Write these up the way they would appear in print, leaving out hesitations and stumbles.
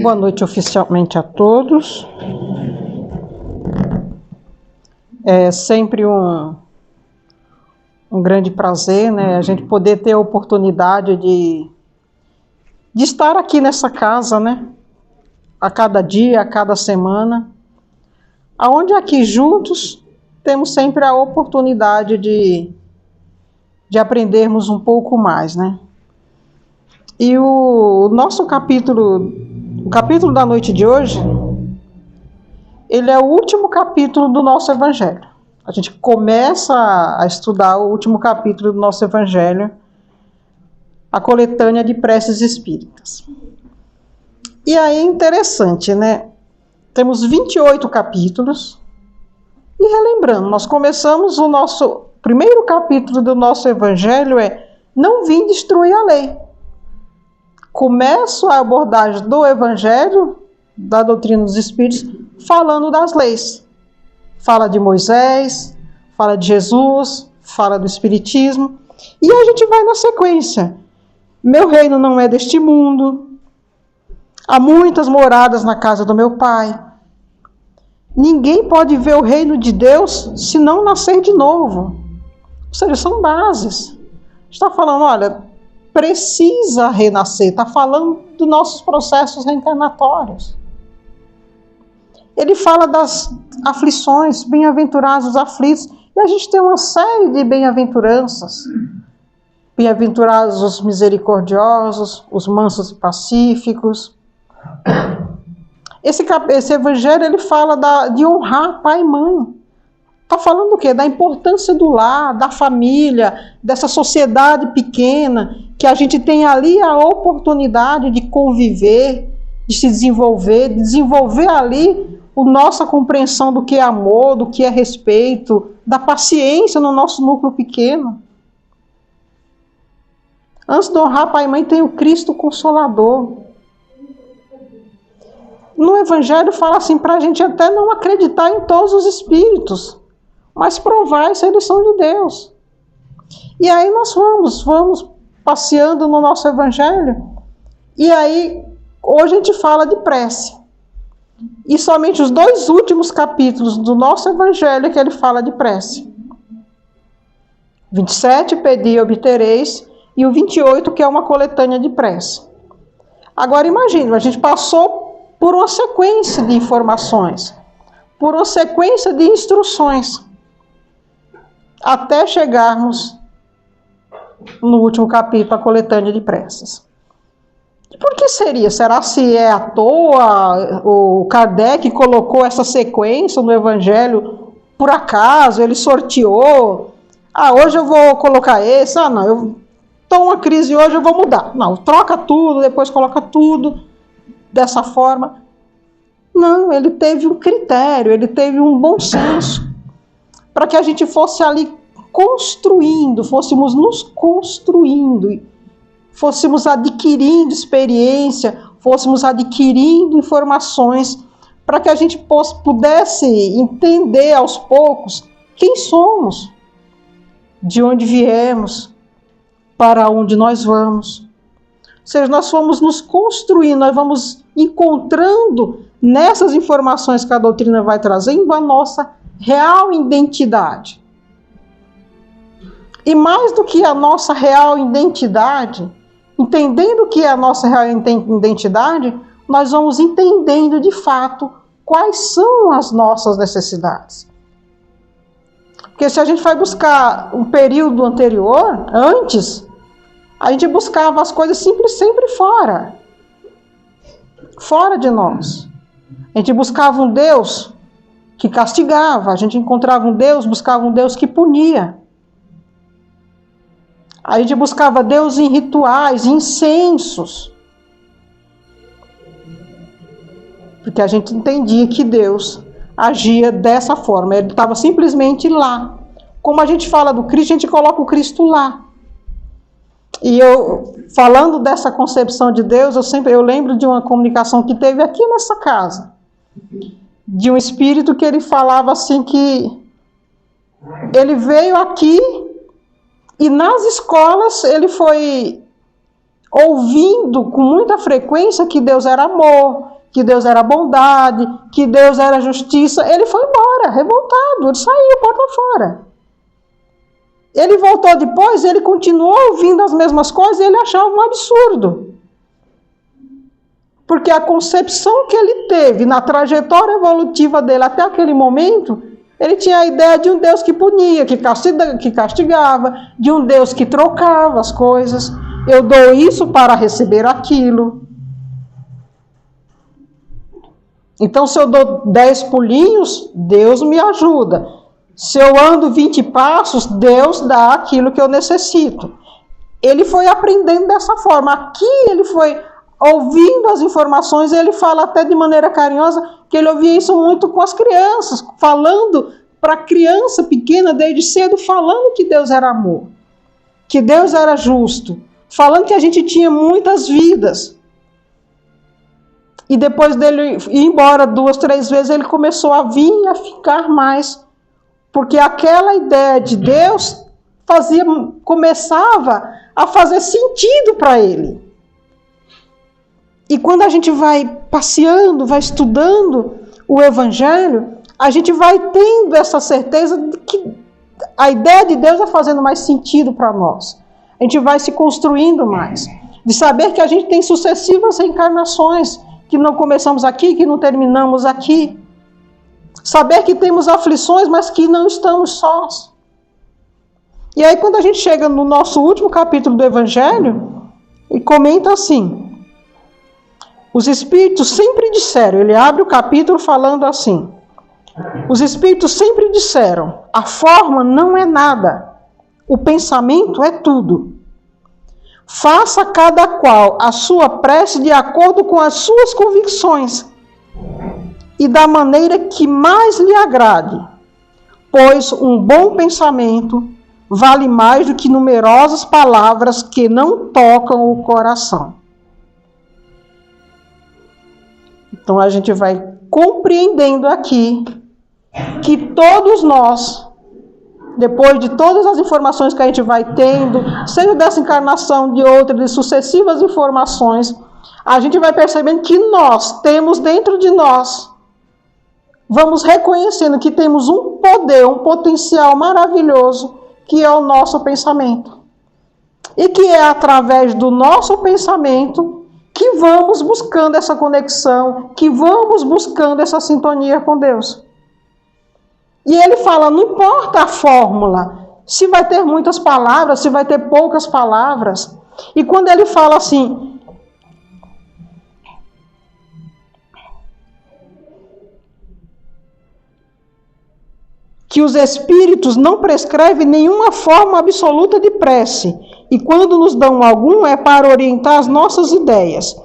Boa noite oficialmente a todos. É sempre um grande prazer, né, a gente poder ter a oportunidade de estar aqui nessa casa, né, a cada dia, a cada semana, aonde aqui juntos temos sempre a oportunidade de aprendermos um pouco mais, né. E o nosso capítulo da noite de hoje, ele é o último capítulo do nosso Evangelho. A gente começa a estudar o último capítulo do nosso Evangelho, a coletânea de preces espíritas. E aí é interessante, né? Temos 28 capítulos. E relembrando, nós começamos o nosso primeiro capítulo do nosso Evangelho não vim destruir a lei. Começo a abordagem do Evangelho, da doutrina dos Espíritos, falando das leis. Fala de Moisés, fala de Jesus, fala do Espiritismo. E a gente vai na sequência. Meu reino não é deste mundo. Há muitas moradas na casa do meu Pai. Ninguém pode ver o reino de Deus se não nascer de novo. Ou seja, são bases. Está falando, olha, precisa renascer. Está falando dos nossos processos reencarnatórios. Ele fala das aflições, bem-aventurados os aflitos. E a gente tem uma série de bem-aventuranças. Bem-aventurados os misericordiosos, os mansos e pacíficos. Esse evangelho, ele fala de honrar pai e mãe. Está falando do quê? Da importância do lar, da família, dessa sociedade pequena, que a gente tem ali a oportunidade de conviver, de se desenvolver, de desenvolver ali a nossa compreensão do que é amor, do que é respeito, da paciência no nosso núcleo pequeno. Antes de honrar pai e mãe, tem o Cristo Consolador. No Evangelho fala assim, para a gente até não acreditar em todos os espíritos, mas provar se eles são de Deus. E aí nós vamos passeando no nosso Evangelho, e aí hoje a gente fala de prece. E somente os 2 últimos capítulos do nosso Evangelho é que ele fala de prece. 27, pedi e obtereis, e o 28, que é uma coletânea de prece. Agora imagine, a gente passou por uma sequência de informações, por uma sequência de instruções, até chegarmos no último capítulo, a coletânea de preces. E por que seria? Será se é à toa? O Kardec colocou essa sequência no Evangelho por acaso? Ele sorteou? Hoje eu vou colocar esse. Não, eu estou uma crise hoje, eu vou mudar. Não, troca tudo, depois coloca tudo dessa forma. Não, ele teve um critério, ele teve um bom senso, para que a gente fosse ali construindo, fôssemos nos construindo, fôssemos adquirindo experiência, fôssemos adquirindo informações, para que a gente pudesse entender aos poucos quem somos, de onde viemos, para onde nós vamos. Ou seja, nós fomos nos construindo, nós vamos encontrando nessas informações que a doutrina vai trazendo a nossa real identidade. E mais do que a nossa real identidade, entendendo o que é a nossa real identidade, nós vamos entendendo de fato quais são as nossas necessidades. Porque se a gente vai buscar um período anterior, antes, a gente buscava as coisas sempre fora de nós. A gente buscava um Deus que castigava, a gente encontrava um Deus, buscava um Deus que punia. A gente buscava Deus em rituais, em incensos. Porque a gente entendia que Deus agia dessa forma, ele estava simplesmente lá. Como a gente fala do Cristo, a gente coloca o Cristo lá. E eu, falando dessa concepção de Deus, eu lembro de uma comunicação que teve aqui nessa casa, de um espírito que ele falava assim que ele veio aqui e nas escolas ele foi ouvindo com muita frequência que Deus era amor, que Deus era bondade, que Deus era justiça, ele foi embora, revoltado, ele saiu, porta fora. Ele voltou depois, ele continuou ouvindo as mesmas coisas e ele achava um absurdo. Porque a concepção que ele teve na trajetória evolutiva dele até aquele momento, ele tinha a ideia de um Deus que punia, que castigava, de um Deus que trocava as coisas. Eu dou isso para receber aquilo. Então, se eu dou 10 pulinhos, Deus me ajuda. Se eu ando 20 passos, Deus dá aquilo que eu necessito. Ele foi aprendendo dessa forma. Aqui ele foi ouvindo as informações, ele fala até de maneira carinhosa que ele ouvia isso muito com as crianças, falando para a criança pequena desde cedo, falando que Deus era amor, que Deus era justo, falando que a gente tinha muitas vidas. E depois dele ir embora 2, 3 vezes, ele começou a vir e a ficar mais, porque aquela ideia de Deus começava a fazer sentido para ele. E quando a gente vai passeando, vai estudando o Evangelho, a gente vai tendo essa certeza de que a ideia de Deus vai fazendo mais sentido para nós. A gente vai se construindo mais. De saber que a gente tem sucessivas reencarnações, que não começamos aqui, que não terminamos aqui. Saber que temos aflições, mas que não estamos sós. E aí quando a gente chega no nosso último capítulo do Evangelho, e comenta assim: os espíritos sempre disseram, ele abre o capítulo falando assim: os espíritos sempre disseram, a forma não é nada, o pensamento é tudo. Faça cada qual a sua prece de acordo com as suas convicções e da maneira que mais lhe agrade, pois um bom pensamento vale mais do que numerosas palavras que não tocam o coração. Então a gente vai compreendendo aqui que todos nós, depois de todas as informações que a gente vai tendo, seja dessa encarnação, de outra, de sucessivas informações, a gente vai percebendo que nós temos dentro de nós, vamos reconhecendo que temos um poder, um potencial maravilhoso, que é o nosso pensamento. E que é através do nosso pensamento que vamos buscando essa conexão, que vamos buscando essa sintonia com Deus. E ele fala, não importa a fórmula, se vai ter muitas palavras, se vai ter poucas palavras. E quando ele fala assim, que os espíritos não prescrevem nenhuma forma absoluta de prece, e quando nos dão algum é para orientar as nossas ideias,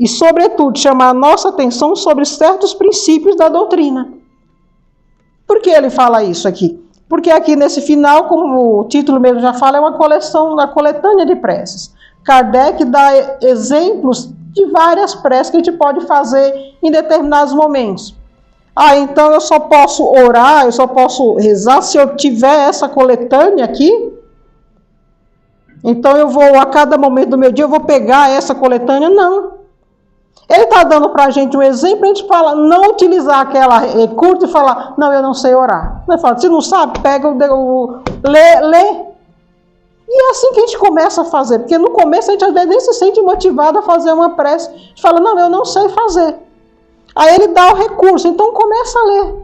e sobretudo chamar a nossa atenção sobre certos princípios da doutrina. Por que ele fala isso aqui? Porque aqui nesse final, como o título mesmo já fala, é uma coletânea de preces. Kardec dá exemplos de várias preces que a gente pode fazer em determinados momentos. Então eu só posso orar, eu só posso rezar se eu tiver essa coletânea aqui. Então eu vou, a cada momento do meu dia, eu vou pegar essa coletânea? Não. Ele está dando para a gente um exemplo, a gente fala, não utilizar aquela recurso e falar, não, eu não sei orar. Ele fala, se não sabe, pega lê. E é assim que a gente começa a fazer, porque no começo a gente às vezes nem se sente motivado a fazer uma prece. A gente fala, não, eu não sei fazer. Aí ele dá o recurso, então começa a ler.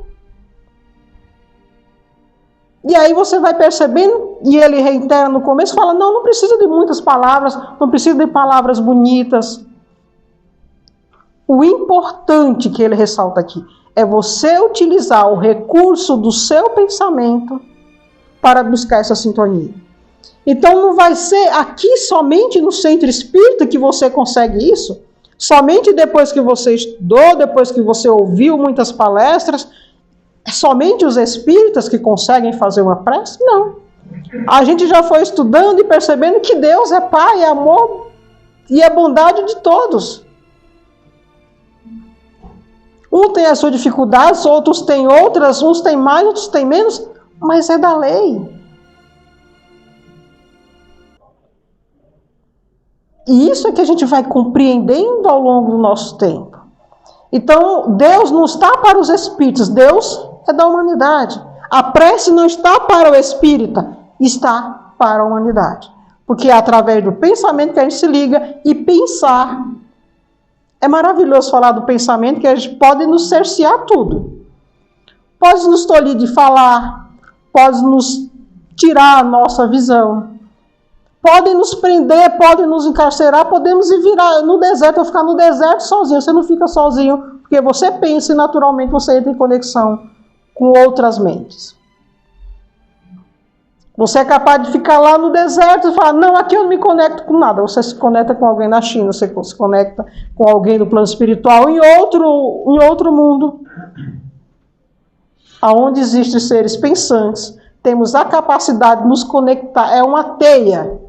E aí você vai percebendo, e ele reitera no começo, fala, não precisa de muitas palavras, não precisa de palavras bonitas. O importante que ele ressalta aqui é você utilizar o recurso do seu pensamento para buscar essa sintonia. Então não vai ser aqui somente no centro espírita que você consegue isso, somente depois que você estudou, depois que você ouviu muitas palestras, é somente os espíritas que conseguem fazer uma prece? Não. A gente já foi estudando e percebendo que Deus é Pai, é amor e é bondade de todos. Um tem as suas dificuldades, outros têm outras, uns têm mais, outros têm menos, mas é da lei. E isso é que a gente vai compreendendo ao longo do nosso tempo. Então, Deus não está para os espíritas, Deus é da humanidade. A prece não está para o espírita, está para a humanidade. Porque é através do pensamento que a gente se liga, e pensar. É maravilhoso falar do pensamento, que a gente pode nos cercear tudo. Pode nos tolir de falar, pode nos tirar a nossa visão, podem nos prender, podem nos encarcerar, podemos ir virar no deserto, ou ficar no deserto sozinho. Você não fica sozinho, porque você pensa e naturalmente você entra em conexão com outras mentes. Você é capaz de ficar lá no deserto e falar, não, aqui eu não me conecto com nada. Você se conecta com alguém na China, você se conecta com alguém do plano espiritual em outro mundo, onde existem seres pensantes. Temos a capacidade de nos conectar, é uma teia.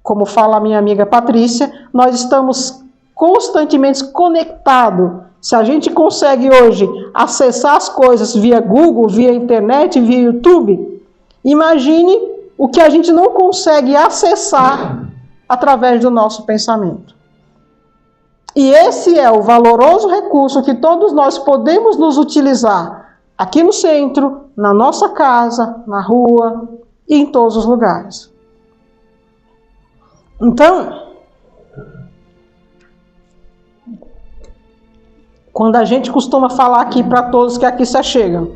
Como fala a minha amiga Patrícia, nós estamos constantemente conectados. Se a gente consegue hoje acessar as coisas via Google, via internet, via YouTube, imagine o que a gente não consegue acessar através do nosso pensamento. E esse é o valoroso recurso que todos nós podemos nos utilizar aqui no centro, na nossa casa, na rua e em todos os lugares. Então, quando a gente costuma falar aqui para todos que aqui se chegam,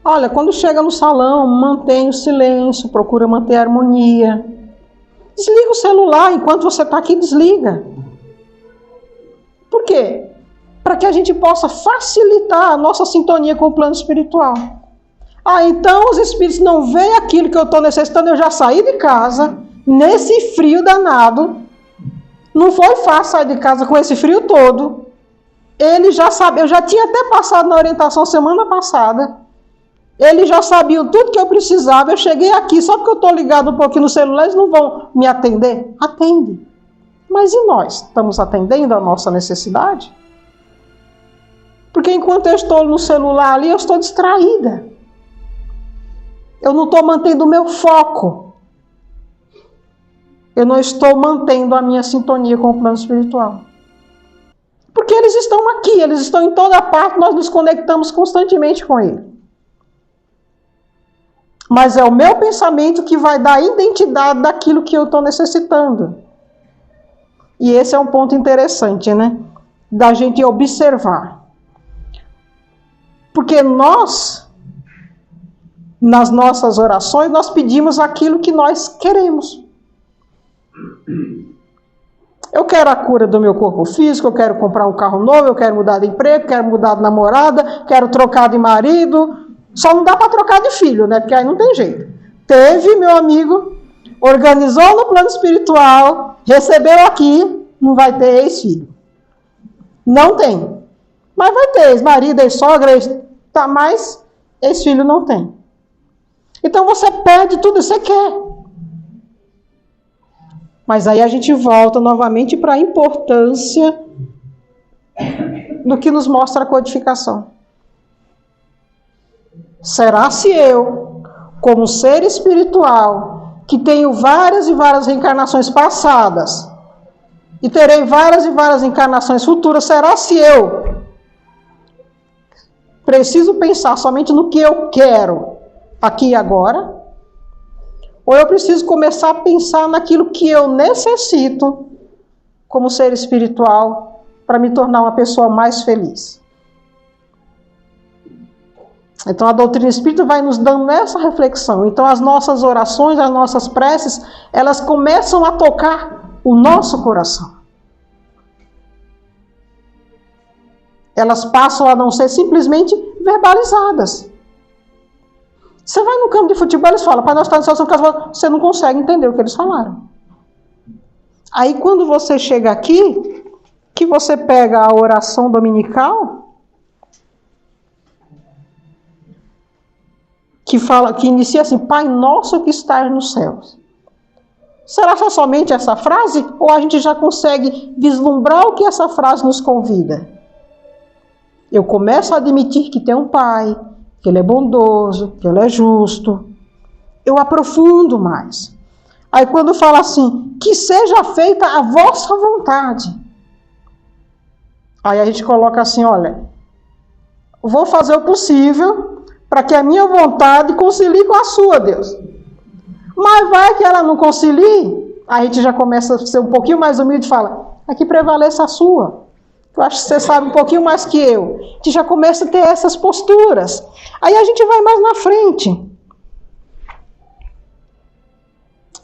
olha, quando chega no salão, mantém o silêncio, procura manter a harmonia. Desliga o celular, enquanto você está aqui, desliga. Por quê? Para que a gente possa facilitar a nossa sintonia com o plano espiritual. Então os espíritos não veem aquilo que eu estou necessitando, eu já saí de casa, nesse frio danado. Não foi fácil sair de casa com esse frio todo. Ele já sabe, eu já tinha até passado na orientação semana passada. Eles já sabiam tudo que eu precisava. Eu cheguei aqui, só porque eu estou ligado um pouquinho no celular, eles não vão me atender? Atende. Mas e nós? Estamos atendendo a nossa necessidade? Porque enquanto eu estou no celular ali, eu estou distraída. Eu não estou mantendo o meu foco. Eu não estou mantendo a minha sintonia com o plano espiritual. Porque eles estão aqui, eles estão em toda parte, nós nos conectamos constantemente com ele. Mas é o meu pensamento que vai dar identidade daquilo que eu estou necessitando. E esse é um ponto interessante, né? Da gente observar. Porque nós, nas nossas orações, nós pedimos aquilo que nós queremos. Eu quero a cura do meu corpo físico, eu quero comprar um carro novo, eu quero mudar de emprego, quero mudar de namorada, quero trocar de marido. Só não dá para trocar de filho, né? Porque aí não tem jeito. Teve, meu amigo, organizou no plano espiritual, recebeu aqui, não vai ter ex-filho. Não tem. Mas vai ter ex-marido, ex-sogra, tá, mas ex-filho não tem. Então você perde tudo que você quer. Mas aí a gente volta novamente para a importância do que nos mostra a codificação. Será se eu, como ser espiritual, que tenho várias e várias reencarnações passadas, e terei várias e várias encarnações futuras, será se eu preciso pensar somente no que eu quero aqui e agora? Ou eu preciso começar a pensar naquilo que eu necessito como ser espiritual para me tornar uma pessoa mais feliz? Então a doutrina espírita vai nos dando essa reflexão. Então as nossas orações, as nossas preces, elas começam a tocar o nosso coração. Elas passam a não ser simplesmente verbalizadas. Você vai no campo de futebol, eles falam, para nós estar em situação de casamento, você não consegue entender o que eles falaram. Aí quando você chega aqui, que você pega a oração dominical, que inicia assim, Pai nosso que estás nos céus. Será que é somente essa frase? Ou a gente já consegue vislumbrar o que essa frase nos convida? Eu começo a admitir que tem um Pai, que Ele é bondoso, que Ele é justo. Eu aprofundo mais. Aí quando fala assim, que seja feita a vossa vontade. Aí a gente coloca assim, olha, vou fazer o possível para que a minha vontade concilie com a sua, Deus. Mas vai que ela não concilie, a gente já começa a ser um pouquinho mais humilde e fala, aqui prevaleça a sua. Eu acho que você sabe um pouquinho mais que eu. A gente já começa a ter essas posturas. Aí a gente vai mais na frente.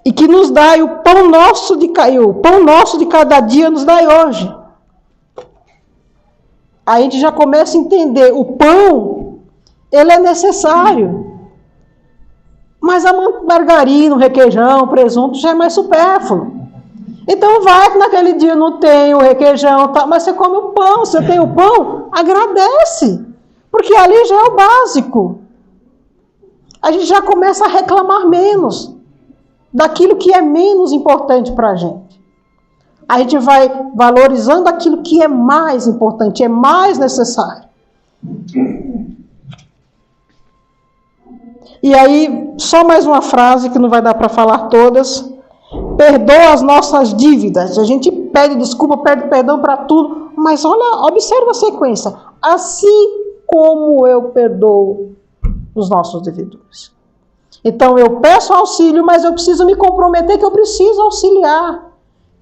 E que nos dai o pão nosso de cada dia nos dai hoje. Aí a gente já começa a entender, o pão, ele é necessário. Mas a margarina, o requeijão, o presunto já é mais supérfluo. Então vai que naquele dia não tem o requeijão, tá, mas você come o pão, você tem o pão, agradece. Porque ali já é o básico. A gente já começa a reclamar menos daquilo que é menos importante para a gente. A gente vai valorizando aquilo que é mais importante, é mais necessário. E aí, só mais uma frase que não vai dar para falar todas. Perdoa as nossas dívidas. A gente pede desculpa, pede perdão para tudo, mas olha, observa a sequência. Assim como eu perdoo os nossos devedores. Então eu peço auxílio, mas eu preciso me comprometer que eu preciso auxiliar.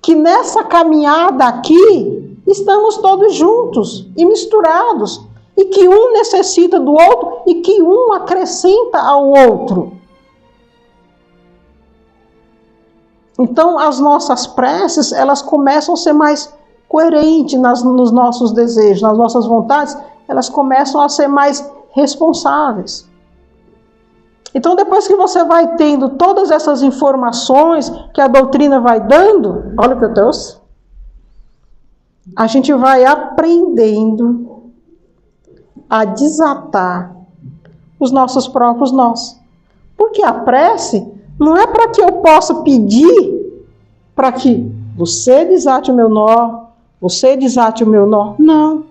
Que nessa caminhada aqui, estamos todos juntos e misturados. E que um necessita do outro e que um acrescenta ao outro. Então, as nossas preces, elas começam a ser mais coerentes nos nossos desejos, nas nossas vontades, elas começam a ser mais responsáveis. Então, depois que você vai tendo todas essas informações que a doutrina vai dando, olha o que eu trouxe, a gente vai aprendendo a desatar os nossos próprios nós. Porque a prece não é para que eu possa pedir para que você desate o meu nó, você desate o meu nó. Não.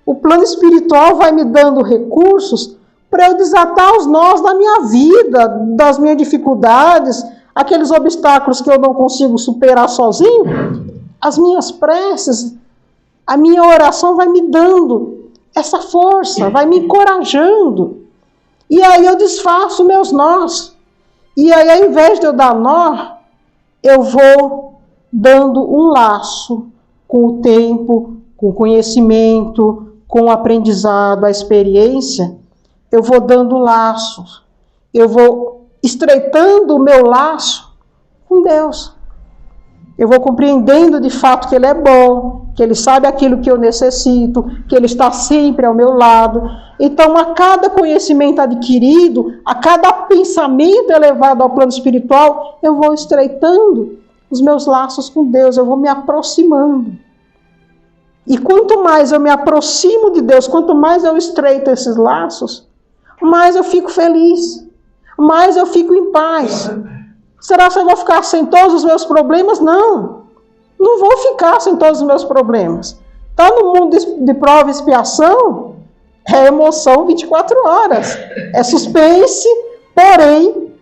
O plano espiritual vai me dando recursos para eu desatar os nós da minha vida, das minhas dificuldades, aqueles obstáculos que eu não consigo superar sozinho. As minhas preces, a minha oração vai me dando essa força, vai me encorajando. E aí eu desfaço meus nós. E aí, ao invés de eu dar nó, eu vou dando um laço com o tempo, com o conhecimento, com o aprendizado, a experiência. Eu vou dando laços. Eu vou estreitando o meu laço com Deus. Eu vou compreendendo de fato que Ele é bom, que Ele sabe aquilo que eu necessito, que Ele está sempre ao meu lado. Então, a cada conhecimento adquirido, a cada pensamento elevado ao plano espiritual, eu vou estreitando os meus laços com Deus, eu vou me aproximando. E quanto mais eu me aproximo de Deus, quanto mais eu estreito esses laços, mais eu fico feliz, mais eu fico em paz. Será que eu vou ficar sem todos os meus problemas? Não. Não vou ficar sem todos os meus problemas. Está no mundo de prova e expiação, é emoção 24 horas. É suspense, porém,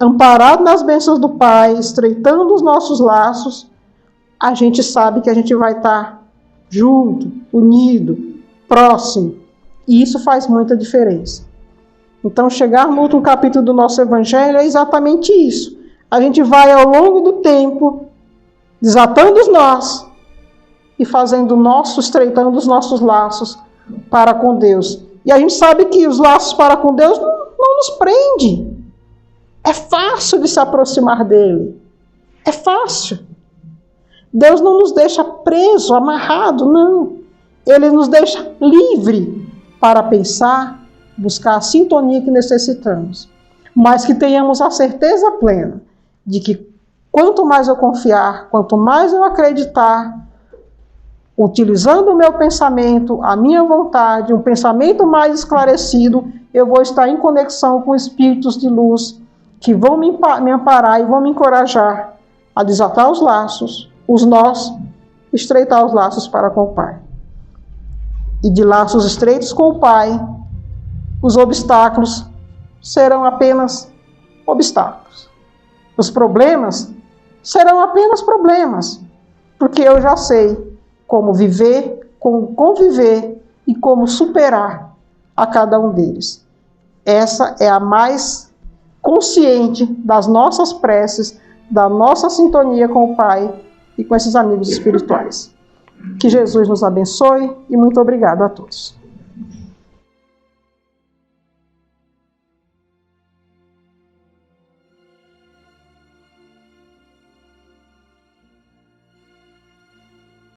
amparado nas bênçãos do Pai, estreitando os nossos laços, a gente sabe que a gente vai estar junto, unido, próximo. E isso faz muita diferença. Então, chegar no último capítulo do nosso Evangelho é exatamente isso. A gente vai, ao longo do tempo, desatando os nós e fazendo estreitando os nossos laços para com Deus. E a gente sabe que os laços para com Deus não nos prende. É fácil de se aproximar dele. É fácil. Deus não nos deixa preso, amarrado, não. Ele nos deixa livre para pensar, buscar a sintonia que necessitamos. Mas que tenhamos a certeza plena de que quanto mais eu confiar, quanto mais eu acreditar, utilizando o meu pensamento, a minha vontade, um pensamento mais esclarecido, eu vou estar em conexão com espíritos de luz que vão me amparar e vão me encorajar a desatar os laços, os nós, estreitar os laços para com o Pai. E de laços estreitos com o Pai, os obstáculos serão apenas obstáculos. Os problemas serão apenas problemas, porque eu já sei como viver, como conviver e como superar a cada um deles. Essa é a mais consciente das nossas preces, da nossa sintonia com o Pai e com esses amigos espirituais. Que Jesus nos abençoe e muito obrigado a todos.